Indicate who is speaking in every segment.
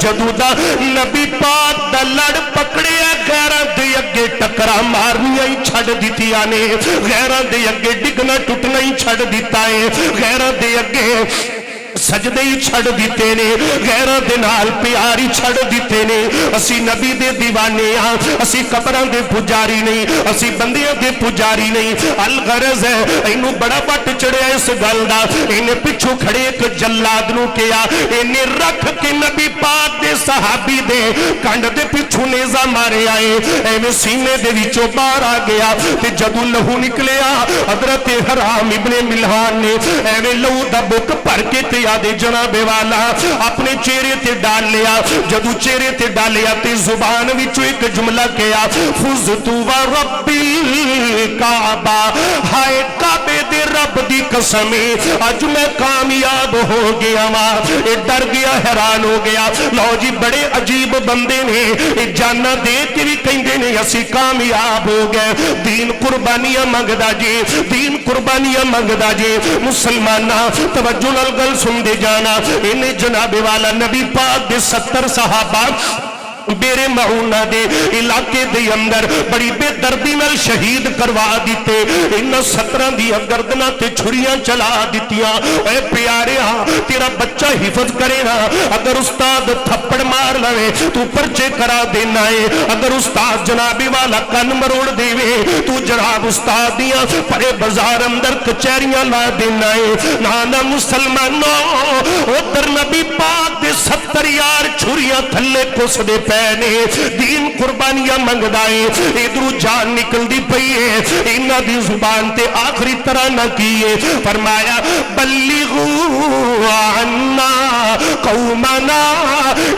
Speaker 1: جدوں دا نبی پاک دا لڑ پکڑیا غیراں دے اگے ٹکرا مارنیاں ہی چھڑ دتیاں نے غیراں دے اگے ڈگنا ٹوٹنا ہی چھڑ دیتا ہے غیراں دے اگے سجدے ہی چھڑ دیتے نے غیراں دے نال پیار ہی چھڑ دیتے نے اسی نبی دے دیوانے ہاں اسی قبراں دے پجاری نہیں اسی بندیاں دے پجاری نہیں الغرض ہے اینو بڑا پٹ چڑھیا اس گل دا اینے پچھو کھڑے ایک جلاد نو کیا اینے رکھ کے نبی پاک دے صحابی دے کنڈ دے پچھو نیزہ مارے آئے ایویں سینے دے وچوں باہر آ گیا تے جدوں لہو نکلیا حضرت حرام ابن ملحان نے ایویں لہو دا بک بھر کے تے دے جناب والا اپنے چہرے تے ڈال لیا جدو چہرے تے ڈالیا تے زبان وچوں ایک جملہ کیا فزتو و ربی کعبہ ہائے کعبے دے رب دی قسم اج میں کامیاب ہو گیا ماں ڈر گیا حیران ہو گیا لو جی بڑے عجیب بندے نے جانا دے کے بھی کہندے نے اسی کامیاب ہو گئے دین قربانیاں منگدا جی دین قربانیاں منگدا جی مسلماناں توجہ نال گل سن دے جانا انہیں جناب والا نبی پاک دے 70 صحابہ میرے معونہ دے علاقے دے اندر بڑی بے دردی نال شہید کروا دیتے ان 17 دی گردناں تے چھریاں چلا دیتیاں اے پیارے ہاں تیرا بچہ حفظ کرے نا اگر استاد تھپڑ مار لوے تو پرچے کرا دینا ہے اگر استاد جنابی والا کن مروڑ دے وے تو جناب استاد دیاں پرے بازار اندر کچہریاں لا دینا ہے نانا مسلمانوں ادھر نبی پاک دے 70 یار چھریاں تھلے کس دے دین قربانیاں منگدائے ادھرو جان نکل دی پئی ہے انہاں دی زبان تے آخری طرح نہ کیے فرمایا بلغوا عنا قومنا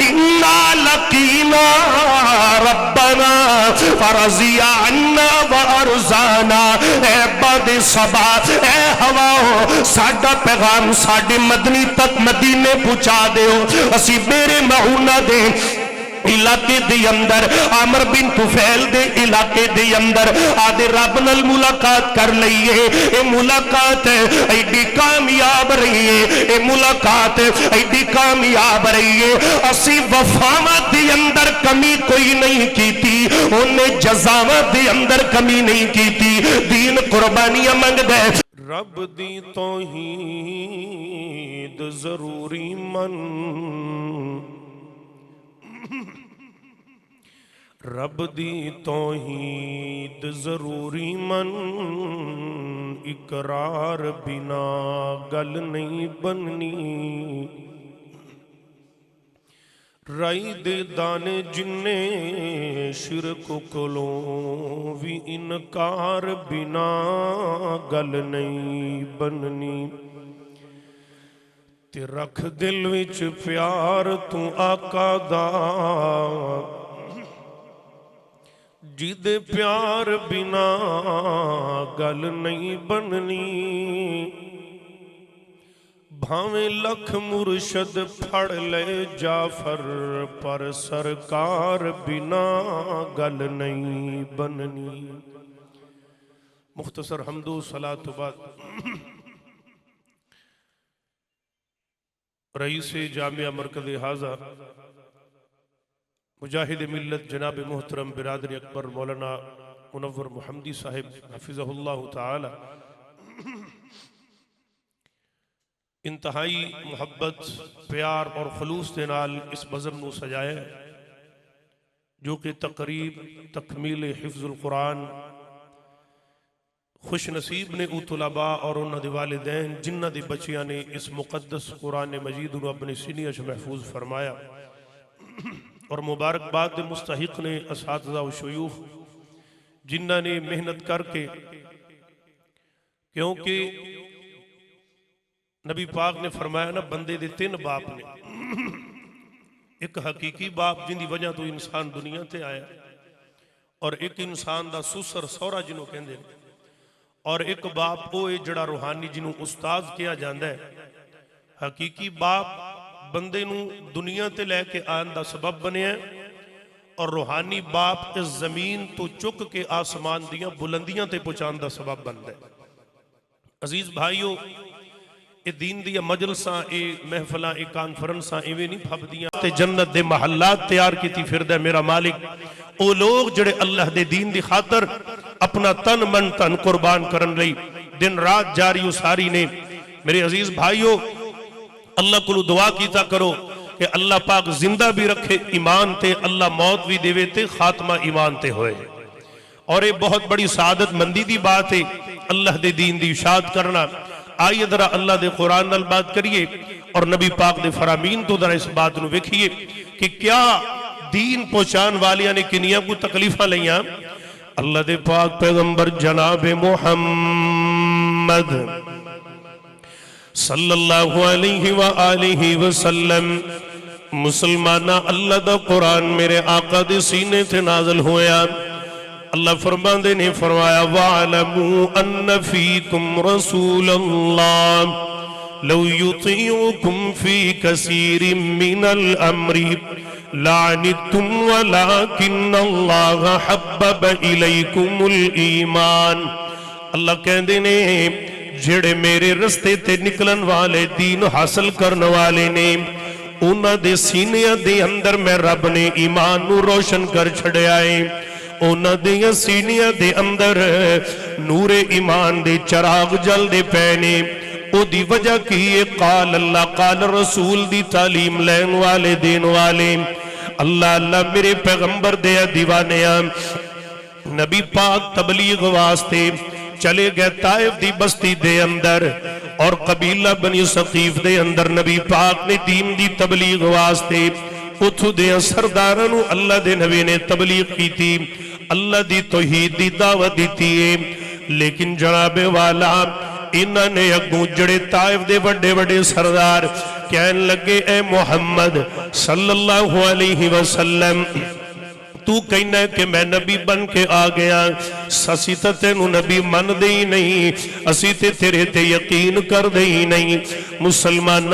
Speaker 1: انا لقینا ربنا فرضی عنا وارزانا اے باد صبا اے ہواؤ ساڈا پیغام ساڈے مدنی تک مدینے پہنچا دیو اسی میرے معونہ دے علاقے دے اندر عامر بن طفیل دے علاقے دے اندر آدھے رب نال ملاقات کر لئیے اے ملاقات ایڈی کامیاب رہی ہے اے ملاقات ایڈی کامیاب رہی ہے اسی وفاوت دے اندر کمی کوئی نہیں کیتی انہیں جزاوت دے اندر کمی نہیں کیتی دین قربانیاں منگ دے رب دی توحید ضروری من رب دی توحید ضروری من اقرار بنا گل نہیں بننی رائی دے دانے جننے شرک کولوں بھی انکار بنا گل نہیں بننی تے رکھ دل وچ پیار تو آقا دا جدے پیار بنا گل نہیں بننی بھاویں لکھ مرشد پھڑ لے جعفر پر سرکار بنا گل نہیں بننی مختصر حمد و صلاۃ بعد رئیس جامعہ مرکز حاضہ مجاہد ملت جناب محترم برادر اکبر مولانا منور محمدی صاحب حفظہ اللہ تعالی انتہائی محبت پیار اور خلوص دے نال اس بزم نو سجائے جو کہ تقریب تکمیل حفظ القرآن خوش نصیب نے او طلباء اور انہاں دے والدین جنہ دے بچیاں نے اس مقدس قرآن مجید انہوں اپنے سینیہ سے محفوظ فرمایا اور مبارکباد دے مستحق نے اساتذہ و شیوخ جنہ نے محنت کر کے کیونکہ نبی پاک نے فرمایا نا بندے دے 3 باپ نے ایک حقیقی باپ جن دی وجہ تو انسان دنیا تے آیا اور ایک انسان دا سسر سورا جنہوں کہندے اور ایک باپ وہ جڑا روحانی جنہوں استاد کیا جاندہ ہے حقیقی باپ بندے نو دنیا تے لے کے آن دا سبب بنے ہیں اور روحانی باپ اس زمین تو چک کے آسمان دیاں بلندیاں تے پہنچان دا سبب بن دے عزیز بھائیو یہ دین دیا مجلساں اے محفلاں اے کانفرنساں ایویں نہیں پھبدیاں تے جنت دے محلات تیار کیتی پھردے میرا مالک او لوگ جڑے اللہ دے دین دی خاطر اپنا تن من تن قربان کرن لئی دن رات جاری اساری نے میرے عزیز بھائیو اللہ کو دعا کیتا کرو کہ اللہ پاک زندہ بھی رکھے ایمان تے اللہ موت بھی دے تے خاتمہ ایمان تے ہوئے اور یہ بہت بڑی سعادت مندی دی بات ہے اللہ دے دین دی اشاعت کرنا آئیے ذرا اللہ دے قرآن نال بات کریے اور نبی پاک دے فرامین تو ذرا اس بات نو ویکھیے کہ کیا دین پہنچان والیاں نے کنیاں کو تکلیفاں لیاں اللہ دے پاک پیغمبر جناب محمد صلی اللہ علیہ وآلہ وسلم مسلمانہ اللہ دا قرآن میرے آقا دے سینے تھے نازل ہویا اللہ فرماندے نے فرمایا وَعَلَمُوا أَنَّ فِيكُمْ رَسُولَ اللَّهِ لَوْ يُطِيعُكُمْ فِي كَثِيرٍ مِّنَ الْأَمْرِ لَعَنِتُّمْ وَلَكِنَّ اللَّهَ حَبَّبَ إِلَيْكُمُ الْإِيمَانِ اللہ کہندے نے جڑے میرے رستے تے نکلن والے دین حاصل کرن والے نے انہاں دے سینیاں دے اندر میں رب نے ایمان نو روشن کر چھڑیا ہے انہاں دے سینیاں دے اندر نور ایمان دے چراغ جل دے پینے او دی وجہ کی قال اللہ قال رسول دی تعلیم لین والے دین والے اللہ اللہ میرے پیغمبر دے دیوانیاں نبی پاک تبلیغ واسطے چلے گئے طائف دی بستی دے اندر اور قبیلہ بنی ثقیف دے اندر نبی پاک نے دین دی تبلیغ واسطے اتھو دے سردارانو اللہ دے نبی نے تبلیغ کی تھی اللہ دی توحید دی دعوت دیتی ہے لیکن جناب والا انہاں نے اگوں جڑے طائف دے بڑے بڑے سردار کہن لگے اے محمد صلی اللہ علیہ وسلم تو کہنا ہے کہ میں نبی بن کے آ گیا سسی تا تینو نبی من دے ہی نہیں اسی تے تیرے تے یقین کر دے ہی نہیں مسلمان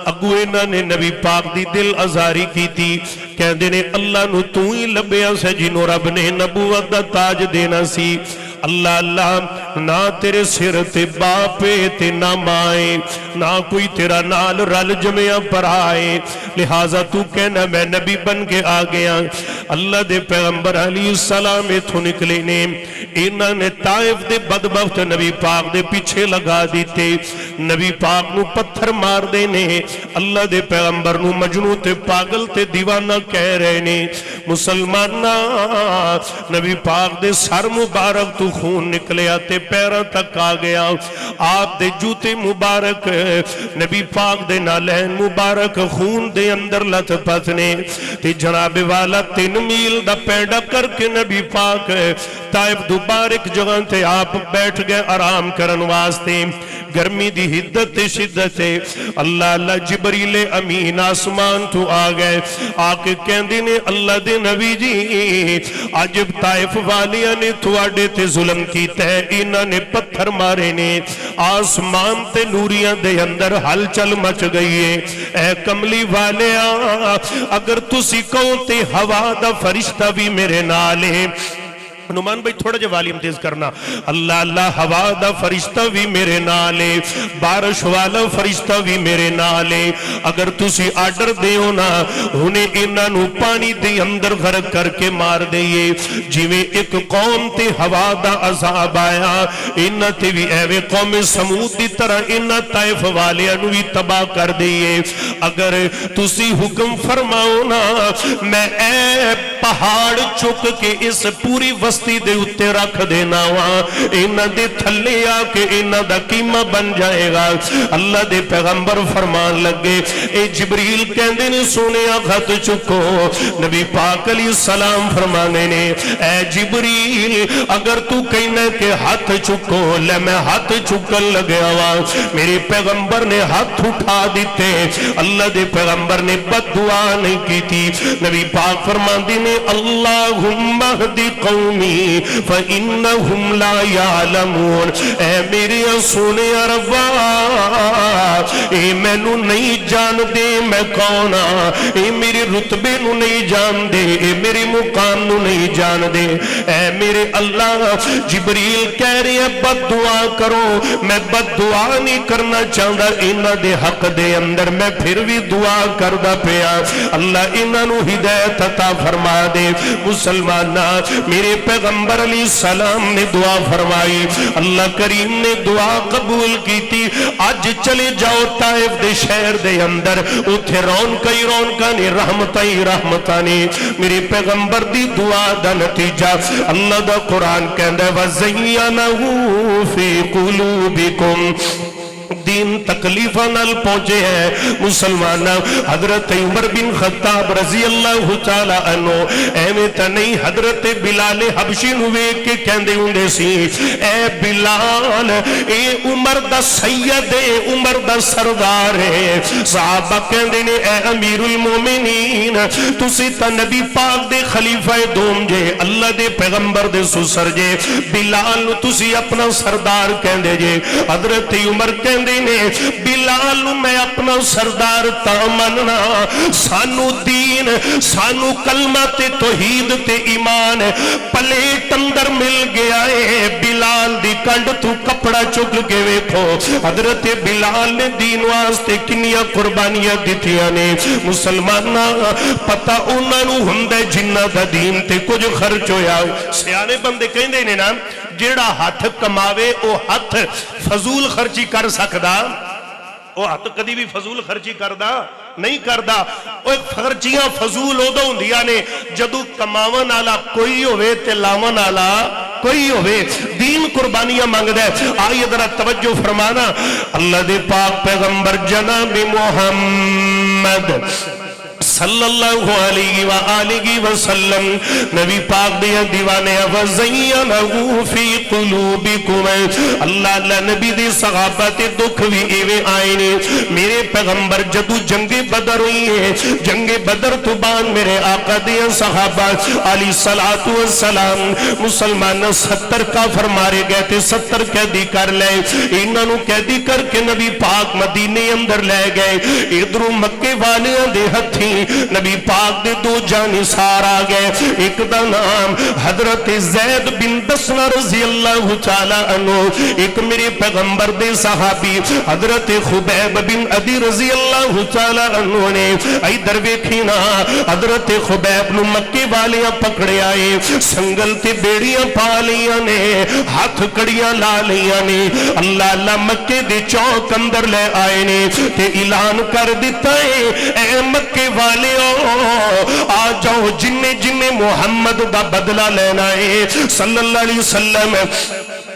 Speaker 1: اگوینا نے نبی پاک دی دل ازاری کی تھی کہندے نے اللہ نو تو ہی لبیا سے جنو رب نے نبوت دا تاج دینا سی اللہ اللہ نہ تیرے سر تے باپے تے نہ مائے نہ کوئی تیرا نال رل جمعہ پر آئے لہٰذا تو کہنا میں نبی بن کے آ گیا اللہ دے پیغمبر علیہ السلام اتھو نکلے نے انہاں نے طائف دے بدبخت نبی پاک دے پیچھے لگا دیتے نبی پاک نو پتھر مار دینے اللہ دے پیغمبر نو مجنو تے پاگل تے دیوانہ کہہ رہے نے مسلمانہ نبی پاک دے سر مبارک تو خون نکلے آتے پیرہ تک آ گیا آپ دے جوتے مبارک نبی پاک دے نالین مبارک خون دے اندر لت پتنے تے جناب والا 3 میل دا پیڑا کر کے نبی پاک طائف دوبارک جگہ تے آپ بیٹھ گئے آرام کرن واسطے گرمی دی حدت شدت اللہ اللہ جبریل امین آسمان تو آ گئے آکے کہندے نے اللہ دے نبی جی عجب طائف والیاں نے تواڈے تے ظلم کیتا ہے انہاں نے پتھر مارے نے آسمان تے نوریاں دے اندر ہل چل مچ گئی ہے اے کملی والیاں اگر تسی کہو تے ہوا دا فرشتہ بھی میرے نالے نمان بھائی تھوڑا جو والیم تیز کرنا اللہ اللہ ہوا دا فرشتہ بھی میرے نالے بارش والا فرشتہ بھی میرے نالے اگر تسی آڈر دیو نا انہیں انہاں نو پانی دے اندر غرق کر کے مار دئیے جویں ایک قوم تے ہوا دا عذاب آیا انہاں تے بھی ایوے قوم سمود دی طرح انہاں طائف والے انوی تباہ کر دئیے اگر تسی حکم فرماؤ نا میں اے پہاڑ چک کے اس پوری وسطی دے اتے رکھ دینا وہاں انہ دے تھلے آکے انہ دا قیمہ بن جائے گا اللہ دے پیغمبر فرمان لگے اے جبریل کہندے نے سونے آغت چکو نبی پاک علیہ السلام فرمانے نے اے جبریل اگر تو کہنا کہ ہاتھ چکو لے میں ہاتھ چکن لگیا ہوا میرے پیغمبر نے ہاتھ اٹھا دیتے اللہ دے پیغمبر نے بد دعا نہیں کی تھی نبی پاک فرمان دی نے اللہم اہدی قومی قومی فإنہم لا یعلمون۔ اے میرے سونے ربا اے میں نو نہیں جان دے میں کون ہاں، اے میرے رتبے نو نہیں جان دے، اے میرے مقام نو نہیں جان دے۔ اے میرے اللہ، جبریل کہہ رہے ہیں بد دعا کرو، میں بد دعا نہیں کرنا چاہتا انہاں دے حق دے اندر، میں پھر بھی دعا کردا پیا اللہ انہاں نو ہدایت عطا فرما دے۔ مسلمانہ میرے پیغمبر علیہ السلام نے دعا فرمائی، اللہ کریم نے دعا قبول کیتی۔ آج چلے جاؤ طائف دے شہر دے اندر، اتھے رونقاں ہی رونقاں نے، رحمتاں ہی رحمتاں نے۔ میرے پیغمبر دی دعا دا نتیجہ اللہ دا قرآن کہندا ہے وَزَيَّنَهُ فِي قُلُوبِكُمْ۔ دین تکلیفہ نال پہنچے ہیں مسلمانہ۔ حضرت عمر بن خطاب رضی اللہ تعالی عنہ ایویں تا نہیں، حضرت بلال حبشی نو ویکھ کے کہندے ہوندے سی اے بلال اے عمر دا سید ہے، عمر دا سردار ہے۔ صحابہ کہندے نے اے امیر المومنین تسی تا نبی پاک دے خلیفہ دوم جے، اللہ دے پیغمبر دے سسر جے، بلال نو تسی اپنا سردار کہندے جے۔ حضرت عمر کہندے نے بلال میں اپنا سردار تا مننا، سانو دین سانو کلمہ تے توحید تے ایمان پلیٹ اندر مل گیا ہے، بلال دی کنڈ تو کپڑا چک کے ویکھو حضرت بلال نے دین واسطے کنیاں قربانیاں دتیاں نے۔ مسلمانہ پتہ انہاں نو ہندے جنہ دا دین تے کچھ خرچ ہویا۔ سیانے بندے کہندے نے نا جیڑا ہاتھ کماوے او ہاتھ فضول خرچی کر سکدا، او ہاتھ کدی بھی فضول خرچی کردا نہیں کردا۔ او خرچیاں فضول ادو ہوندیاں نے جدو کماون والا کوئی ہوے تے لاون والا کوئی ہوے۔ دین قربانیاں مانگدا ہے۔ آئیے ذرا توجہ فرمانا، اللہ دے پاک پیغمبر جناب محمد صلی اللہ علیہ وآلہ وسلم نبی پاک دیا دیوانے وَزَيَّنَهُ فِي قُلُوبِكُمْ۔ اللہ نبی دی صحابت دکھ بھی ایویں آئے نے۔ میرے پیغمبر جدو جنگ بدر ہوئی ہے، جنگ بدر تو بعد میرے آقا دیا صحابہ علیہ السلام مسلمان 70 کافر مارے گئے تھے، 70 قیدی کر لے، انہاں نو قیدی کر کے نبی پاک مدینے اندر لے گئے۔ ادھروں مکے والیاں دے ہتھی نبی پاک دے دو جانثار آ گئے، ایک دا نام حضرت زید بن دسنہ رضی اللہ تعالی عنہ، ایک میرے پیغمبر دے صحابی حضرت خبیب بن عدی رضی اللہ تعالی عنہ نے ادھر ویکھینا حضرت خبیب نو مکے والیاں پکڑے آئے، سنگل تے بیڑیاں پا لیاں نے، ہاتھ کڑیاں لا لیاں نے، اللہ اللہ مکے دے چوک اندر لے آئے نے تے اعلان کر دیتا ہے اے مکے والے آ جاؤ، جننے جننے محمد دا بدلہ لینا ہے صلی اللہ علیہ وسلم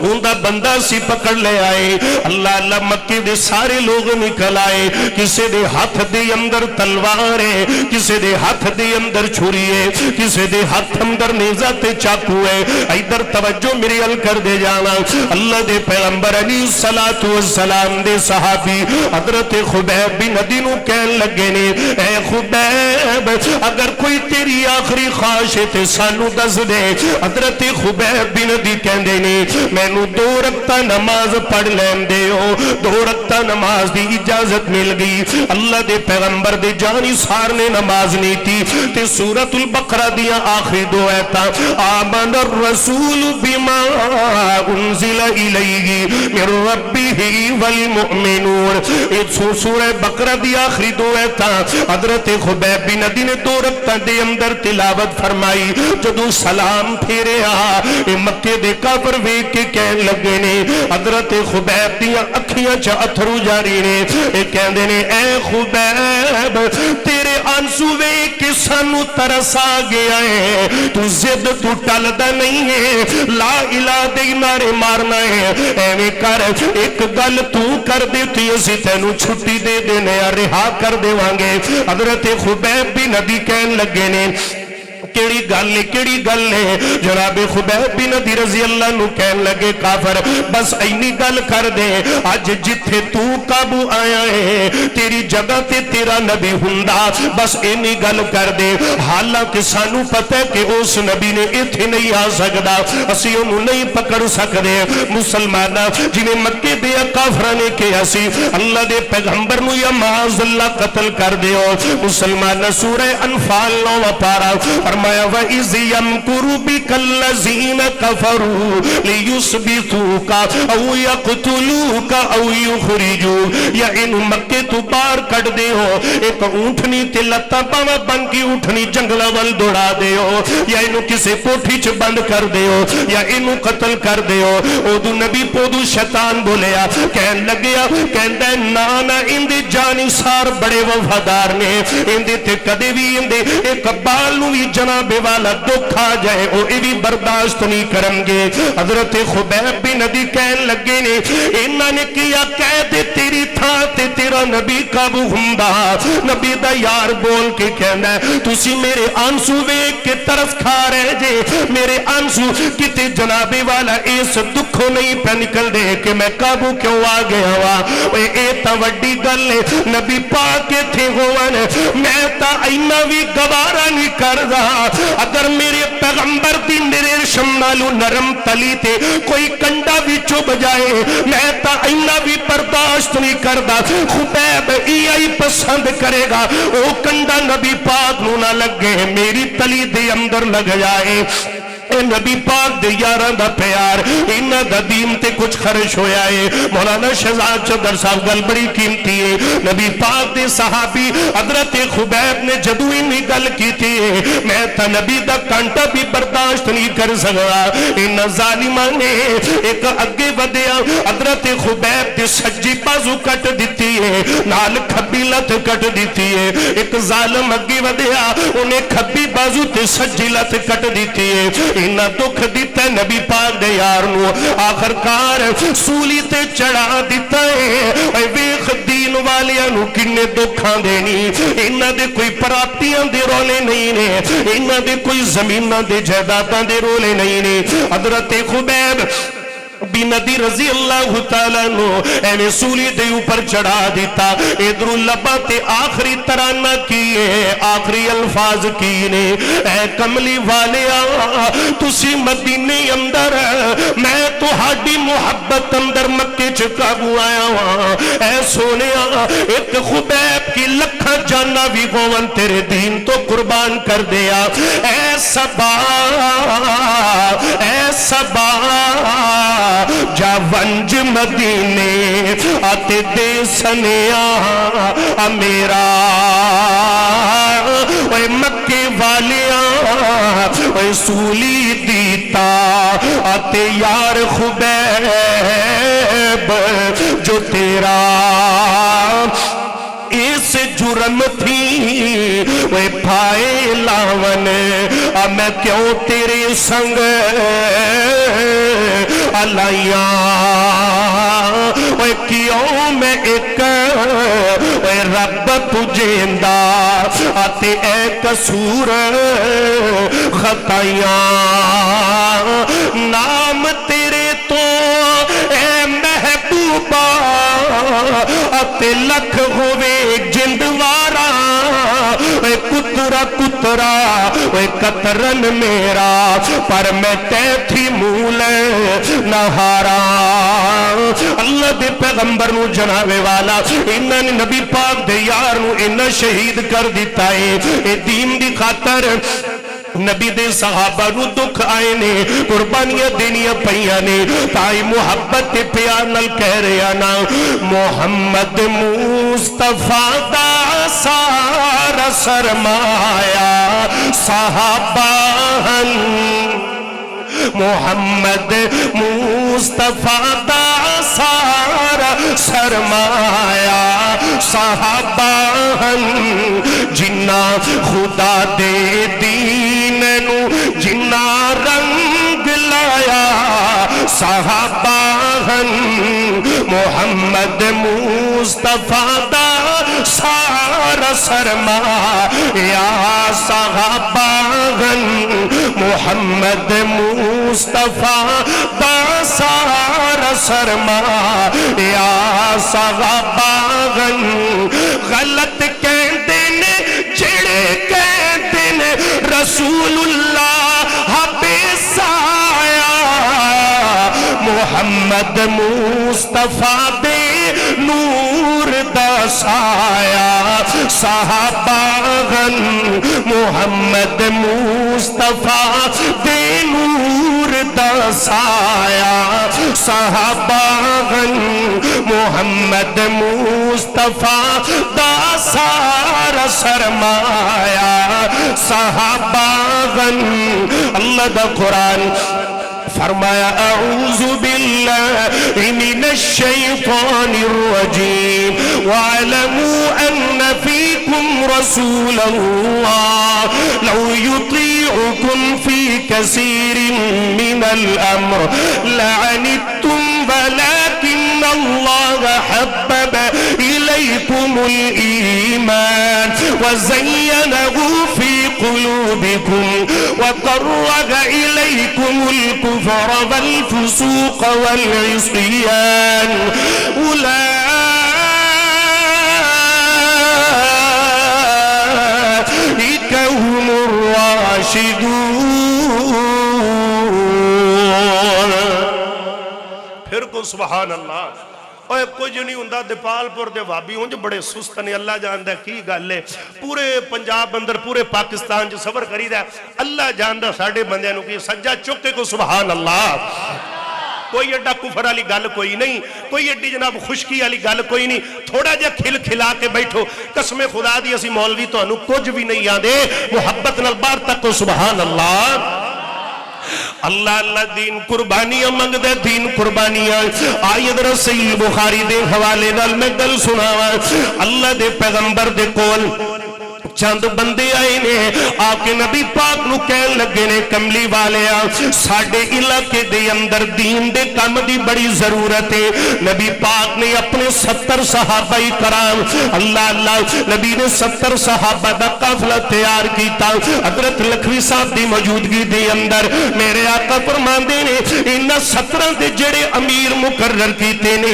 Speaker 1: اندہ بندہ سی پکڑ لے آئے۔ اللہ اللہ مکے دے سارے لوگ نکل آئے، کسے دے ہاتھ دے اندر تلوار ہے، کسے دے ہاتھ دے اندر چھری ہے، کسے دے ہاتھ اندر نیزہ تے چاکو ہے۔ ادھر توجہ میری ال کر دے جانا، اللہ دے پیغمبر علیہ السلام دے صحابی حضرت خبیب بن عدی نو کہن لگے نے اے خبیب اگر کوئی تیری آخری خواہش ہے تے سانو دس دے۔ حضرت خبیب بن عدی کہن دے نے میں نو 2 رکعتاں نماز پڑھ لین دے ہو، 2 رکعتاں نماز دی اجازت مل گئی۔ اللہ دے پیغمبر دے جانثار نے نماز نہیں تھی تے سورۃ البقرہ دیا آخری 2 آیتاں آمن الرسول بما انزل الیہ من ربہ والمؤمنون، سورہ بقرہ دی آخری 2 آیتاں حضرت خبیب بن عدی نے 2 رکعتاں دے اندر تلاوت فرمائی۔ جدو سلام پھیرے مکے دے کافر ویکھ کے کہن لگے نے حضرت خبیب دیاں اکھیاں چ اتھرو جاری نے، اے کہندے نے اے خبیب تیرے آنسو ویکھ کے سانو ترس آ گیا ہے، تو ضد تو ٹلدا نہیں ہے، لا الہ دے نعرے مارنا ہے، ایویں کر ایک گل تو کر دیتی اسی تینوں چھٹی دے دینے رہا کر دیواں گے۔ حضرت خبیب بن عدی کہن لگے نے کیڑی گل ہے جناب خبیب بن ادی رضی اللہ عنہ کہن لگے کافر بس اینی گل کر دے اج جتھے تو قابو آیا ہے تیری جگہ تے تیرا نبی ہوندا بس اینی گل کر دے حالانکہ سانو پتہ ہے کہ اس نبی نے ایتھے نہیں آ سکدا اسی انہوں نہیں پکڑ سکدے مسلماناں جنہیں مکے دے کافراں نے کہا سی اللہ دے پیغمبر نو یا معاذ اللہ قتل کر دیو مسلمان سورہ انفال 9 پارہ فرمایا وَإِذْ يَمْكُرُ بِكَ الَّذِينَ كَفَرُوا لِيُثْبِتُوكَ أَوْ يَقْتُلُوكَ أَوْ يُخْرِجُوكَ یا انہوں مکے تو باہر کٹ دے ہو ایک اونٹنی تے لتا پاوا بن کی اونٹنی جنگلہ وال دوڑا دے ہو یا انہوں کسے کوٹھی چ بند کر دے ہو یا انہوں قتل کر دے ہو اودو نبی پودو شیطان بولیا کہن لگیا کہن دے نانا اندے جانی سار بڑے وفادار نے اندے تے کدے بھی اندے ایک بالو بھی جناب والا دکھ آ جائے او ای بھی برداشت نہیں کریں گے حضرت خبیب بن ادی کہن لگے نے انہاں نے کیا کہہ دے تیری تھا تے تیرا نبی قابو ہوندا نبی دا یار بول کے کہنا ہے تسی میرے آنسو ویکھ کے ترس کھا رہے جے میرے آنسو کتے جناب والا اس دکھوں نہیں پہ نکل دے کہ میں قابو کیوں آ گیا وا اے تا وڈی گل ہے نبی پاک کے تھے ہوون میں تا اینا بھی گوارا نہیں کر رہا اگر میرے پیغمبر دی میرے شمالو نرم تلی تے کوئی کنڈا بھی چوب جائے میں تا اینا بھی برداشت نہیں کردا خبیب ای پسند کرے گا او کنڈا نبی پاک نو نہ لگے میری تلی دے اندر لگ جائے اے نبی پاک دے یاران دا پیار انہ دا دین تے کچھ خرش ہویا ہے مولانا شہزاد چودھر صاحب گل بڑی قیمتی ہے نبی پاک دے صحابی حضرت خبیب نے جدو انہی گل کی تھی میں تا نبی دا کانٹا بھی برداشت نہیں کر سکا انہ ظالمان نے ایک اگے ودیا حضرت خبیب دے سجی بازو کٹ دیتی ہے نال کھبی لت کٹ دیتی ہے ایک ظالم اگے ودیا انہیں کھبی بازو تے سجی لت کٹ دیتی ہے انہا دکھ دیتا ہے نبی پاک دے یار نو آخر کار سولی تے چڑھا دیتا ہے اے ویخ دین والیاں نو کنے دکھاں دینی انہا دے کوئی پراتیاں دے رولے نہیں نے انہا دے کوئی زمینہ دے جہداتاں دے رولے نہیں نے حضرت خبیب بن ادی رضی اللہ تعالیٰ نو ایویں سولی دے اوپر چڑھا دیتا ادھر لبا تے آخری ترانہ کیے آخری الفاظ کیے اے کملی والیا تسی مدینے اندر میں تو ہاڈی محبت اندر مکے چکابو آیا ہوں اے سونیا ایک خبیب کی لکھا جانا بھی گون تیرے دین تو قربان کر دیا اے سبا جا ونج مدینے آتے دے سنیا میرا اے مکے والیاں اے سولی دیتا آتے یار خبیب جو تیرا اس جرم تھی وہ پھائے لاون میں کیوں تیرے سنگ علائیاں کیوں میں ایک رب تجھیندہ آتے اے قصور خطائیاں نام تیرے تو اے محبوبہ آتے لکھ ہوئے جندوارا اے کترا کترا اے قطرن میرا پر میں تے تھی مول نہارا اللہ دے پیغمبر نو جناوے والا انہاں نے نبی پاک دے یار نو انہاں شہید کر دیتا ہے اے دین دی خاطر نبی دے صحابہ نو دکھ آئے نے قربانیاں دینیاں پہیاں نے تائی محبت پیار نل کہہ رہا نا محمد مصطفیٰ دا سارا سرمایا صحابہ محمد مصطفیٰ دا سارا سرمایا صحابہ جنہ خدا دے دین نو جنہ رنگ لایا صحابہ محمد مصطفیٰ دا سارا سرما یا صحاباغن محمد مصطفیٰ دا سارا سرما یا صحاباغن غلط کہندے نے جڑے کہندے نے رسول اللہ بے سایہ محمد مصطفیٰ دے نور دا سایہ صحاباغن محمد مصطفیٰ دے نور دا سایہ صحاباغن محمد مصطفیٰ دا سارا سرمایہ صحاباغن اللہ دا قرآن فرمایا اعوذ باللہ من الشیطان الرجیم وَاعْلَمُوا أَنَّ فِيكُمْ رَسُولَ اللَّهِ لَوْ يُطِيعُكُمْ فِي كَثِيرٍ مِّنَ الْأَمْرِ لَعَنِتُّمْ وَلَكِنَّ اللَّهَ حَبَّبَ إِلَيْكُمُ الْإِيمَانَ وَزَيَّنَهُ فِي قُلُوبِكُمْ وَكَرَّهَ إِلَيْكُمُ الكفر والفسوق والعصيان أولئك هم الراشدون پھر کو سبحان اللہ اوہ کچھ نہیں ہوندہ دیپال پور دے وابی ہوں جو بڑے سست نے اللہ جاندہ کی گل ہے پورے پنجاب اندر پورے پاکستان جو سفر کری دا اللہ جاندہ ساڑھے بندے نو کی سجا چکے کو سبحان اللہ کوئی اڈا کفر علی گل کوئی نہیں کوئی اڈی جناب خوشکی علی گل کوئی نہیں تھوڑا جا کھل کھلا کے بیٹھو قسم خدا دی اسی مولوی تو انو کچھ بھی نہیں آدھے محبت نلبار تک کو سبحان اللہ اللہ اللہ دین قربانیاں منگ دے دین قربانیاں آیت رسول بخاری دے حوالے نال میں گل سناوا اللہ دے پیغمبر دے کول چند بندے آئے نے آکے نبی پاک نو کہن لگے نے کملی والے ساڑھے علاقے دے اندر دین دے کام دی بڑی ضرورت ہے نبی پاک نے اپنے 70 صحابہ کرام اللہ اللہ نبی نے 70 صحابہ دا قافلہ تیار کیتا حضرت لکھوی صاحب دی موجودگی دے اندر میرے آقا فرماندے نے انہا 17 دے جڑے امیر مقرر کیتے نے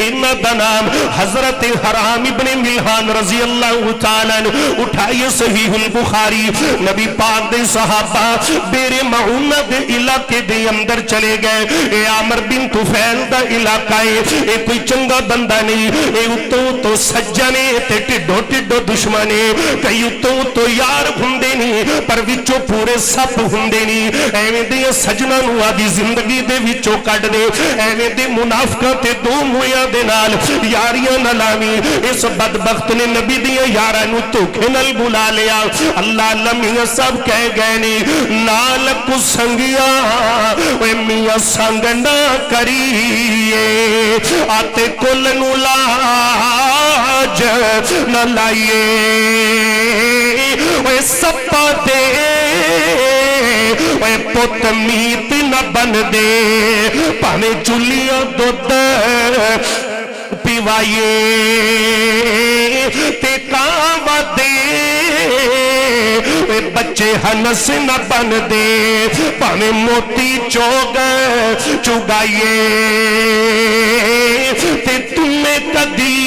Speaker 1: انہا دا نام حضرت حرام ابن ملحان رضی اللہ تعالیٰ اٹھائیے صحیح البخاری نبی پاک دے صحابہ بیرے معونہ دے علاقے دے اندر چلے گئے اے عامر بن طفیل دا علاقہ ہے اے کوئی چنگا بندہ نہیں اے اتو سجنے تے ٹڈو ٹڈو دشمنے کئی اتو یار ہندے نہیں پر وچو پورے سپ ہندے نہیں ایویں دے سجنہ نو آدھی زندگی دے وچو کٹ دے ایویں دے منافقہ تے دو مویاں دے نال یاریاں نلامی اس بدبخت نے نبی دیا یارانو تو کھنل بلا لیا اللہ اللہ میاں سب کہہ گئے نہیں نالک سنگیا وے میاں سنگنا کریے آتے کل نولاج نہ لائیے وے سپا دے وے پت میت نہ بن دے پانے چلیاں دودھ پیوائیے تے کعوہ دے بچے ہنس نہ بن دے پانے موتی چوگ چگائیے تے تمہیں کدی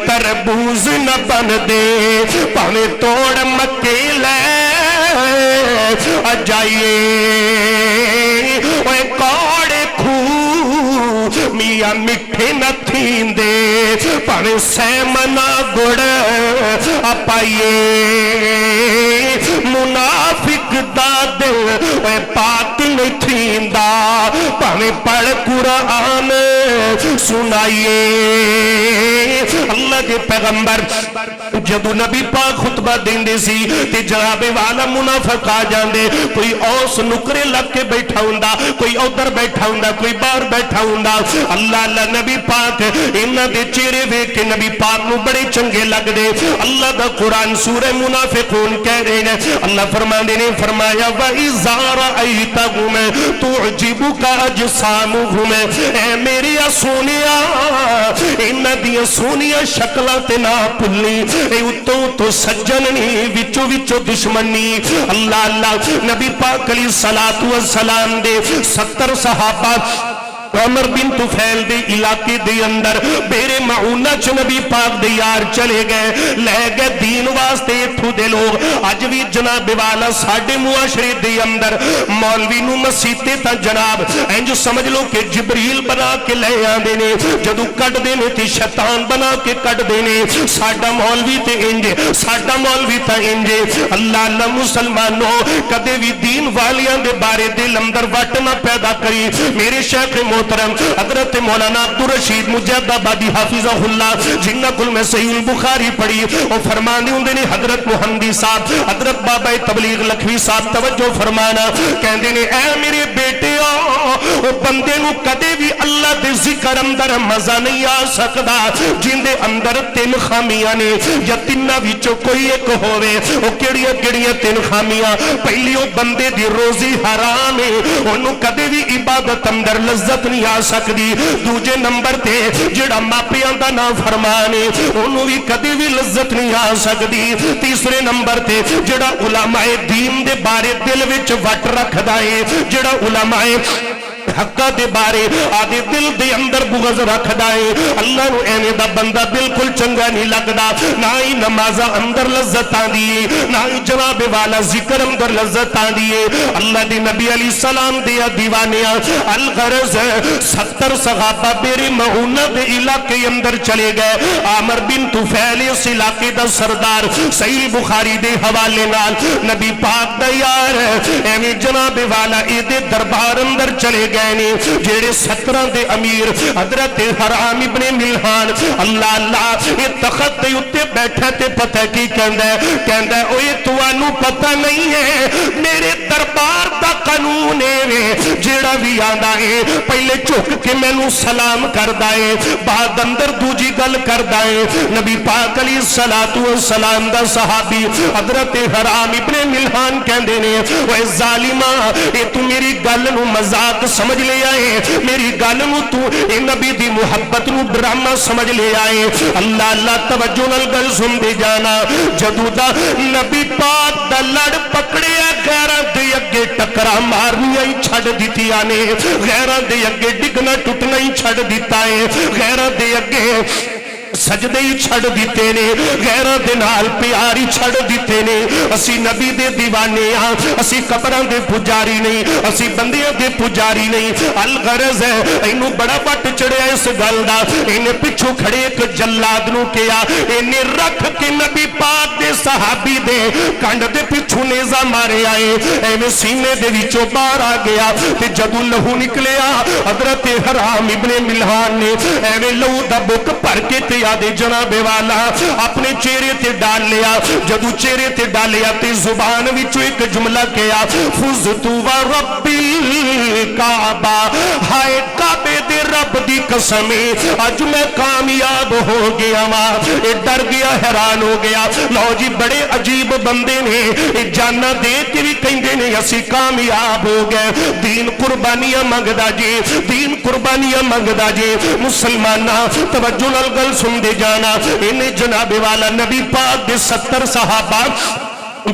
Speaker 1: تربوز نہ بن دے پانے توڑ مکے لے جائیے کوڑے کھو میاں مٹھے نہ تھین دے پانے سیمنا گڑ اپائیے منافق دا دل پاک نہیں تھین دا پانے پڑھ قرآن سنائیے اللہ کے پیغمبر جب نبی پاک خطبہ دین دے سی تے جناب والا منافق آ جاندے کوئی اوس نکرے لگ کے بیٹھا ہوندا کوئی ادھر بیٹھا ہوندا کوئی باہر بیٹھا ہوندا اللہ اللہ نبی پاک انہاں دے چہرے ویکھ کے نبی پاک نو بڑے چنگے لگ دے اللہ دا قرآن سورہ منافقون کہہ رہے ہیں اللہ فرماندے نے فرمایا وَإِذَا رَأَيْتَهُمْ تعجبک اجسامہم، اے میری سونیا انہاں دیاں سونیاں شکلاں تے نہ بھلی، اے اتوں تو سجن نہیں وچوں وچوں دشمن نہیں۔ اللہ اللہ، نبی پاک علیہ الصلوۃ والسلام دے 70 صحابہ عمر بن طفیل دے علاقے دے اندر بیرے معونہ چ نبی پاک دے یار چلے گئے، لے گئے دین واسطے۔ اتھو دے لوگ اج بھی جناب والا ساڈے معاشرے دے اندر مولوی نو مسیتے تا جناب انج سمجھ لو کہ جبریل بنا کے لے آندے نے، جدو کٹ دے نے تے شیطان بنا کے کٹ دے نے۔ ساڈا مولوی تے انج، ساڈا مولوی تا انج۔ اللہ اللہ مسلمانوں، کدے بھی دین والیاں دے بارے دل اندر وٹ نہ پیدا کری۔ میرے شیخ محترم حضرت مولانا عبدالرشید مجاہد آبادی حافظہ اللہ جنہ کل میں صحیح البخاری پڑھی، وہ فرمانے ہوندے نے حضرت محمدی صاحب، حضرت بابا تبلیغ لکھوی صاحب توجہ فرمانا، کہندے نے اے میرے بیٹے او بندے نو کدے بھی اللہ دے ذکر اندر مزہ نہیں آ سکدا جن دے اندر 3 خامیاں نے، یا تیناں وچوں کوئی ایک ہووے۔ او کیڑیاں کیڑیاں 3 خامیاں؟ پہلی او بندے دی روزی حرام ہے، اونوں کدے بھی عبادت اندر لذت نہیں آ سکتی۔ دوجے نمبر تے جڑا ماپیاں دا نا فرمانے انہوں بھی کدی بھی لذت نہیں آ سکتی۔ تیسرے نمبر تے جڑا علماء دین دے بارے دل وچ وٹ رکھدا ہے، جڑا علماء حقہ دے بارے آدھے دل دے اندر بغض رکھدا ہے، اللہ نو اینے دا بندہ بالکل چنگا نہیں لگدا۔ نہ ہی نمازہ اندر لذت آندی ہے، نہ ہی جناب والا ذکر اندر لذت آندی ہے۔ اللہ دے نبی علیہ السلام دیا دیوانیاں الغرض 70 صحابہ بیرے معونہ دے علاقے اندر چلے گئے۔ عامر بن طفیل اس علاقے دا سردار، صحیح بخاری دے حوالے نال نبی پاک دا یار ایویں جناب والا اے دے دربار اندر چلے گئے جیڑے 17 دے امیر حضرت حرام ابن ملحان اللہ اللہ یہ تخت دے اتے بیٹھے تے پتہ کی کہندہ ہے اوہ توانو پتہ نہیں ہے میرے دربار دا قانون ہے، جیڑا بھی آندا ہے پہلے چک کے میں نو سلام کردہ ہے، بعد اندر دوجی گل کردہ ہے۔ نبی پاک علیہ السلام دا صحابی حضرت حرام ابن ملحان کہندے نے اوہ ظالمہ اے تو میری گل نو مذاق سمجھ لے آئے، میری گل نو تو اے نبی دی محبت نو ڈرامہ سمجھ لے آئے۔ اللہ اللہ توجہ نال گل سن دے جانا، جدو دا نبی پاک دا لڑ پکڑے غیراں دے اگے ٹکرا مارنیاں ہی چھڑ دیتیاں نے، غیراں دے اگے ڈگنا ٹوٹنا ہی چھڑ دیتا ہے، غیراں دے اگے سجدے ہی چھڑ دیتے نے، غیرہ دے نال پیاری چھڑ دیتے نے۔ اسی نبی دے دیوانے ہاں، اسی قبراں دے پجاری نہیں، اسی بندیاں دے پجاری نہیں۔ الغرض ہے اینو بڑا وٹ چڑھیا اس گل دا، اینے پچھو کھڑے ایک جلاد نو کیا، اینے رکھ کے نبی پاک دے صحابی دے کنڈ دے پچھو نیزہ مارے آئے، اینے سینے دے وچوں باہر آ گیا تے جدو لہو نکلیا حضرت حرام ابن ملحان نے اینے لہو دا بک پر کے تے دے جناب والا اپنے چہرے تے ڈال لیا، جدو چہرے تے ڈالیا تے زبان وچوں ایک جملہ کیا، فزتو و ربی کعبہ، ہائے کعبے دے رب دی قسمیں اج میں کامیاب ہو گیا ماں۔ اے ڈر گیا، حیران ہو گیا، لو جی بڑے عجیب بندے نے، اے جانا دے کے بھی کہندے نے اسی کامیاب ہو گئے۔ دین قربانیاں منگدا جی، دین قربانیاں منگدا جی۔ مسلمانہ توجہ نال گل سن دے جانا، انہیں جناب والا نبی پاک دے 70 صحابہ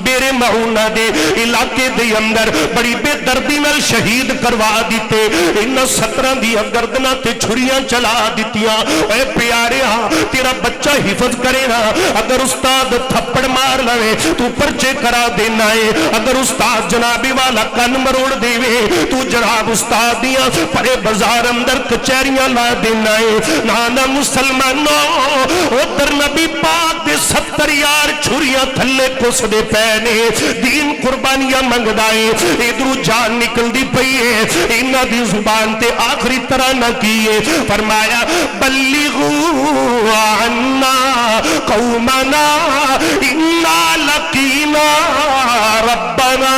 Speaker 1: بیرے معونہ دے علاقے دے اندر بڑی بے دردی نال شہید کروا دیتے۔ انہاں 17 دی گردناں تے چھریاں چلا دیتیاں۔ اے پیارے ہاں تیرا بچہ حفظ کرے نا، اگر استاد تھپڑ مار لوے تو پرچے کرا دینا ہے، اگر استاد جنابی والا کن مروڑ دے وے تو جناب استاد دیاں پرے بازار اندر کچہریاں لا دینا ہے۔ نانا مسلمانوں ادھر نبی پاک دے 70 یار چھریاں تھلے کس دے پہ دین قربانیاں منگدائیں، ادھر جان نکل دی پئی ہے، انہاں دی زبان تے آخری طرح نہ کیے، فرمایا بلغوا عنا قومنا انا لقینا ربنا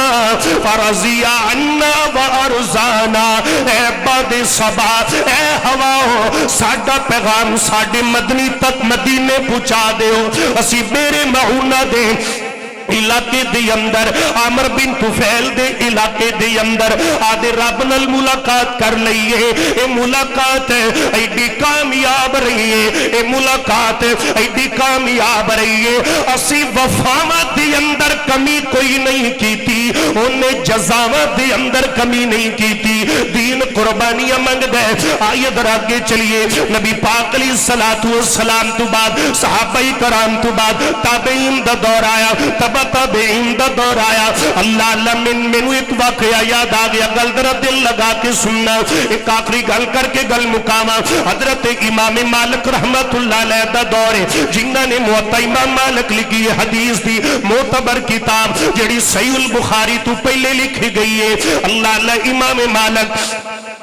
Speaker 1: فرضی عنا وارزانا۔ اے باد صبا اے ہواؤ ساڈا پیغام ساڈے مدنی تک مدینے پہنچا دیو، اسی میرے معونہ دے علاقے دے اندر عامر بن طفیل دے علاقے دے اندر آدھے رب نال ملاقات کر لئیے. اے ملاقات ایڈی کامیاب رہی ہے, اے ملاقات ایڈی کامیاب رہی ہے. اسی وفاوت دے اندر کمی کوئی نہیں کیتی, انہیں جزاوت دے اندر کمی نہیں کیتی. دین قربانیاں منگ دے. آئیے در آگے چلیے. نبی پاک علیہ السلام تو بعد صحابہ کرام تو بعد تابعین دا دور آیا, تبا تابعین دا دور آیا. اللہ اللہ مینوں ایک واقعہ یاد آ گیا, گل ذرا دل لگا کے سننا. ایک آخری گل کر کے گل مقامہ. حضرت امام مالک رحمت اللہ علیہ دا دور ہے, جنہاں نے موطا امام مالک لکھی ہے, حدیث دی معتبر کتاب جڑی صحیح البخاری تو پہلے لکھی گئی ہے. اللہ اللہ امام مالک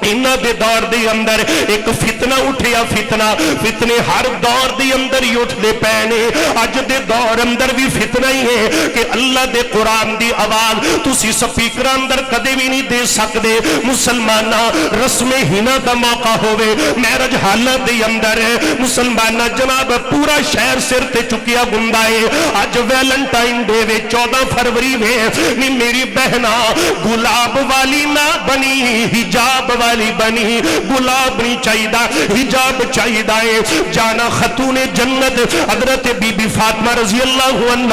Speaker 1: انہاں دے دور دے اندر ایک فتنہ اٹھیا. فتنے ہر دور دے اندر ہی اٹھ دے پینے. اج دے دور اندر بھی فتنہ ہی ہے کہ اللہ دے قرآن دی آواز تسی سپیکر اندر کدے بھی نہیں دے سکدے. مسلمانہ رسم ہنا دا موقع ہوئے, میرج حالت دے اندر مسلمانہ جناب پورا شہر سر تے چکیا گندا ہے. اج ویلنٹائن ڈے وے 14 فروری وے نی میری بہنا گلاب والی نہ بنی, حجاب والی بنی. گلاب نہیں چاہیدہ, حجاب چاہیدہ ہے. جانا خاتون جنت حضرت بی بی فاطمہ رضی اللہ عنہ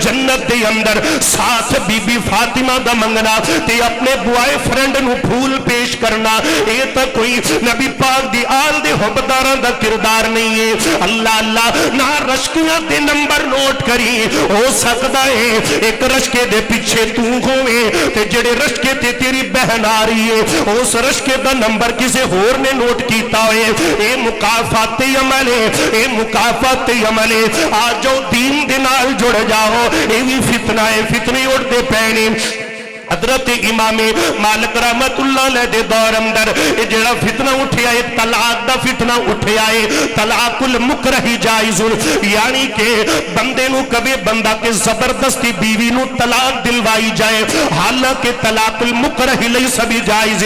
Speaker 1: جنت دے اندر ساتھ بی بی فاطمہ دا منگنا تے اپنے بوائے فرینڈ نو پھول پیش کرنا, اے تا کوئی نبی پاک دی آل دے حبداران دا کردار نہیں ہے. اللہ اللہ نہ رشکیاں دے نمبر نوٹ کری. ہو سکتا ہے ایک رشکے دے پیچھے تو ہوئے تے جڑے رشکے تے تیری بہن آ رہی ہے اس رشکے دا نمبر کسے ہور نے نوٹ کیتا ہوئے. اے مکافات عمل ہے, اے مکافات عمل ہے. آج جو دین دے نال جڑ جاؤ, اے بھی فتنہ ہے. فتنے اڑ دے پہنے. حضرت امام مالک رحمت اللہ علیہ دے دور اندر جڑا فتنہ اٹھیا ہے, طلاق دا فتنہ اٹھیا ہے. طلاق المکرہ جائز, یعنی کہ بندے نو کبھی بندہ کے زبردستی بیوی نو طلاق دلوائی جائے, حالانکہ طلاق المکرہ لیس بھی جائز.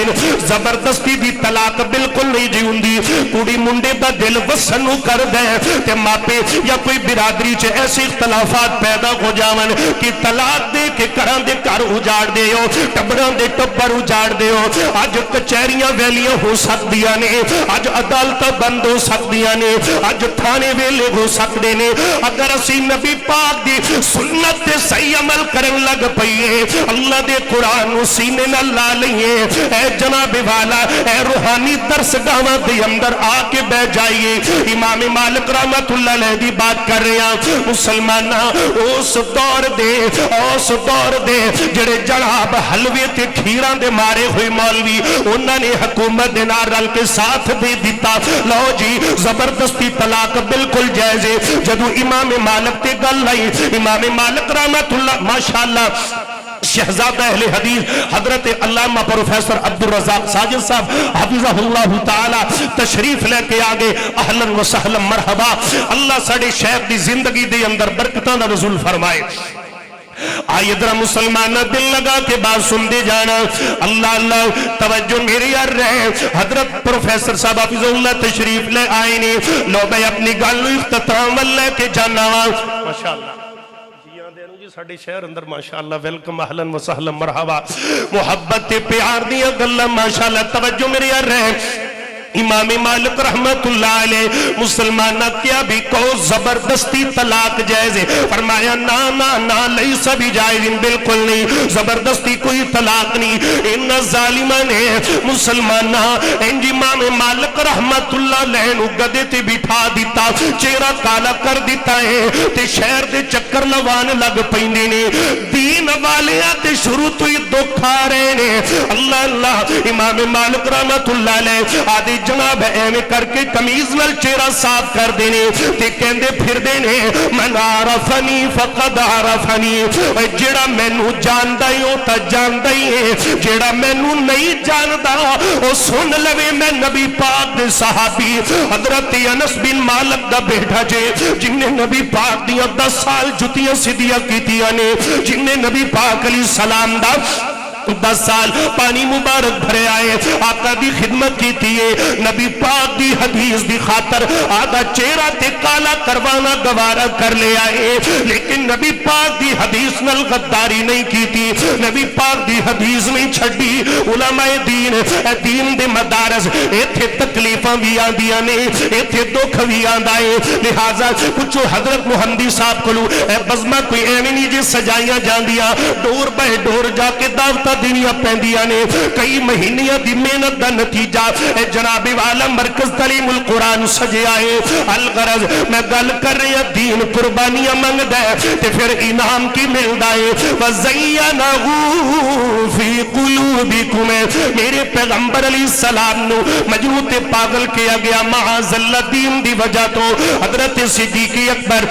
Speaker 1: زبردستی دی طلاق بالکل نہیں جی ہوندی. کڑی منڈے دا دل وسن نو کر دے تے ماپے یا کوئی برادری چ ایسے اختلافات پیدا ہو جاون کہ طلاق دے کے گھراں دے گھر اجاڑ دے, ٹبران دے ٹبر اجاڑ دے ہو. اج کچہریاں ویلیاں ہو سکدیاں نے, اج عدالتاں بند ہو سکدیاں نے, اج تھانے ویلے ہو سکدے نے. اگر اسی نبی پاک دی سنت تے صحیح عمل کرن لگ پئیے, اللہ دے قرآن نو سینے نال لا لئیے, اے جناب والا اے روحانی درس گاواں دے اندر آ کے بیٹھ جائیے. امام مالک رحمت اللہ علیہ دی بات کر رہے ہیں. مسلمانہ اس دور دے جڑے جڑا حلوے تے کھیران دے مارے ہوئے مولوی, انہوں نے حکومت دے نال رل کے ساتھ دے دیتا. لو جی زبردستی طلاق بالکل جائز ہے. جدو امام مالک تے گل آئی, امام مالک رحمت اللہ ماشاءاللہ شہزادہ اہل حدیث حضرت علامہ پروفیسر عبدالرزاق ساجد صاحب حفظہ اللہ تعالی تشریف لے کے آگے. اہلاً و سہلاً مرحبا. اللہ ساڑے شیخ دی زندگی دے اندر برکتاں دا نزول فرمائے. آئیے درہ مسلمان دل لگا کے بات سن دے جانا. اللہ اللہ توجہ میری ار رہے. حضرت پروفیسر صاحب حفظ اللہ تشریف لے آئے نے. لو میں اپنی گالو اختتام لے کے جانا ماشاءاللہ جی ساڑھے شہر اندر ماشاءاللہ ویلکم اہلاً و سہلاً مرحبا. محبت پیار دیا گلہ ماشاءاللہ توجہ میری ار رہے. امام مالک رحمت اللہ علیہ مسلمانہ کیا بھی کہو زبردستی طلاق جائز ہے. فرمایا نا لیس بھی جائز, بالکل نہیں, زبردستی کوئی طلاق نہیں. ان ظالمہ نے مسلمانہ انج امام مالک رحمت اللہ علیہ نو گدے تے بٹھا دیتا, چہرہ کالا کر دیتا ہے تے شہر دے چکر لوان لگ پیندے نے. دین والے تے شروع تو ہی دکھ آ رہے نے. اللہ اللہ امام مالک رحمت اللہ علیہ آدھی جناب ایویں کر کے کمیز نال چہرہ صاف کر دینے تے کہندے پھر دینے من عرفنی فقد عرفنی. جڑا مینوں جاندا ہی او تا جاندا ہی ہے, جڑا مینوں نہیں جاندا او سن لوے میں نبی پاک دے صحابی حضرت انس بن مالک دا بیٹا جے, جن نے نبی پاک دیاں 10 سال جتیاں سیدھیاں کیتیاں نے, جن نے نبی پاک علیہ السلام دا 10 سال پانی مبارک بھرے آئے آقا دی خدمت کی تیئے نبی پاک دی حدیث دی خاطر آدھا چہرہ تے کالا کروانا گوارا کر لے آئے لیکن نبی پاک دی حدیث نل غداری نہیں کی تھی نبی پاک دی حدیث نہیں چھڑی علماء دین دے مدارس ایتھے تکلیفاں بھی آندیاں نے ایتھے دکھ بھی آندائے لہذا کچھو حضرت محمدی صاحب کلو اے بزمہ کوئی ایویں نہیں جے سجائیاں جاندیاں ڈور بہ ڈور جا کے دعوتہ دنیا پیندیاں نے کئی مہینیاں دی محنت دا نتیجہ اے جناب والا مرکز تعلیم القرآن سجے آئے الغرض میں گل کر رہی ہوں دین قربانیاں منگ دے تے پھر انعام کی مل دائے وَزَيَّنَهُ فِي قُلُوبِكُمْ میرے پیغمبر علیہ السلام نو مجروح پاگل کیا گیا معاذ اللہ دین دی وجہ تو حضرت صدیق اکبر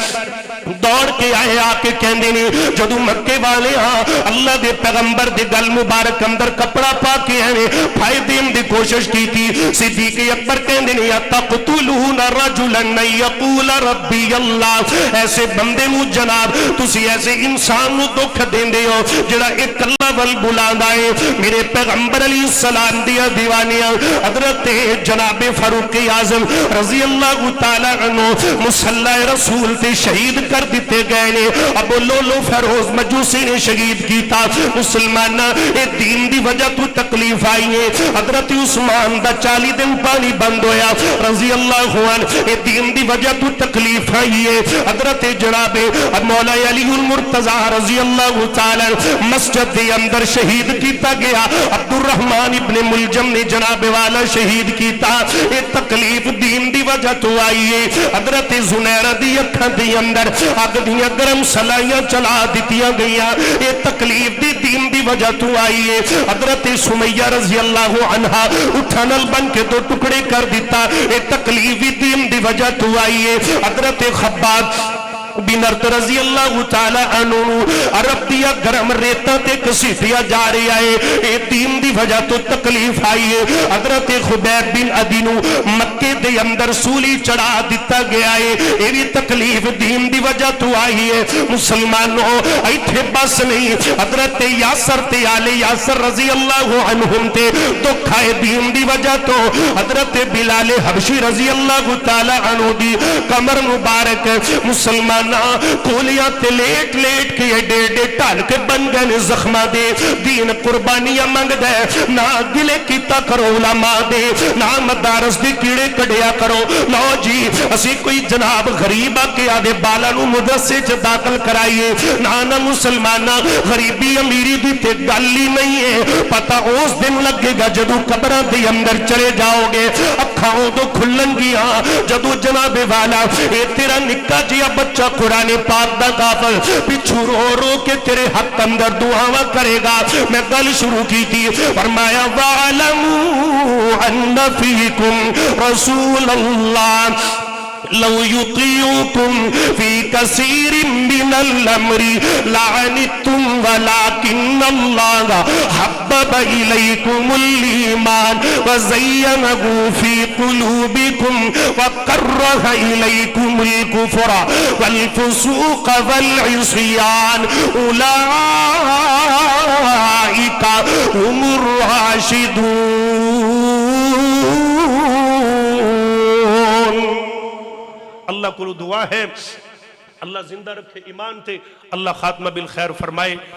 Speaker 1: دوڑ کے آئے آکے کہندے نے جدو مکے والے ہاں اللہ دے پیغمبر دے گل مبارک اندر کپڑا پا کے آئے پھائی دین دی کوشش کی تھی صدیق اکبر کہندے نے تقتلون رجلا یقول ربی اللہ ایسے بندے نو جناب تسی ایسے انسان نو دکھ دیندے ہو جڑا ایک اللہ ول بلاندا ہے میرے پیغمبر علیہ السلام دیا دیوانیاں حضرت جناب فاروق اعظم رضی اللہ تعالی عنہ مصلی رسول تے شہید کر دیتے گئے نے ابو لولو فیروز مجوسی نے شہید کیتا مسلمانہ اے دین دی وجہ تو تکلیف آئی ہے حضرت عثمان دا 40 دن پانی بند ہویا رضی اللہ عنہ اے دین دی وجہ تو تکلیف آئی ہے حضرت جناب مولا علی المرتضی رضی اللہ تعالی مسجد دے اندر شہید کیتا گیا عبد الرحمن ابن ملجم نے جناب والا شہید کیتا اے تکلیف دین دی وجہ تو آئی ہے حضرت زنیرہ دی اکھاں دی اندر آگ دیاں گرم سلائیاں چلا دیتیاں گئیاں یہ تکلیف دی دین دی وجہ تو آئی ہے حضرت سمیہ رضی اللہ عنہ اٹھانل بن کے 2 ٹکڑے کر دیتا یہ تکلیف دی دین دی وجہ تو آئی ہے حضرت خباب بنرد رضی اللہ تعالی عنہ عرب دیا گرم ریتا تے کسیٹیا جا رہی آئے اے دین دی وجہ تو تکلیف آئی ہے حضرت خبیب بن عدینو مکے دے اندر سولی چڑھا دیتا گیا ہے اے بھی تکلیف دین دی وجہ تو آئی ہے مسلمانوں ایتھے بس نہیں حضرت یاسر تے آل یاسر رضی اللہ عنہم تے دکھائے دین دی وجہ تو حضرت بلال حبشی رضی اللہ تعالی عنہ دی کمر مبارک مسلمان کولیاں تے لیٹ لیٹ کے ایڈے ایڈے ٹال کے بن گئے زخمہ دے دین قربانیاں منگ دے نہ گلے کیتا کرو علماء دے نہ مدارس دے کیڑے کڑیا کرو نہ جی اسی کوئی جناب غریب آکے آدھے بالانو مدرسے چھ داخل کرائیے نہ مسلمانہ غریبی امیری دی تے گالی نہیں ہے پتہ اس دن لگے گا جدو قبرہ دے اندر چلے جاؤ گے اکھاؤں تو کھلن گیا جدو جناب والا اے تیرا نکا جیا بچہ قرآن پاک دا کافل پچھو رو رو کے تیرے حق اندر دعاوہ کرے گا میں گل شروع کی تھی فرمایا وَعَلَمُوا أَنَّ فِيكُمْ رَسُولَ اللَّهِ لو يطيعكم في كثير من الأمر لعنتم ولكن الله حبب إليكم الإيمان وزينه في قلوبكم وكره إليكم الكفر والفسوق والعصيان أولئك هم الراشدون اللہ کو دعا ہے اللہ زندہ رکھے ایمان تے اللہ خاتمہ بالخیر فرمائے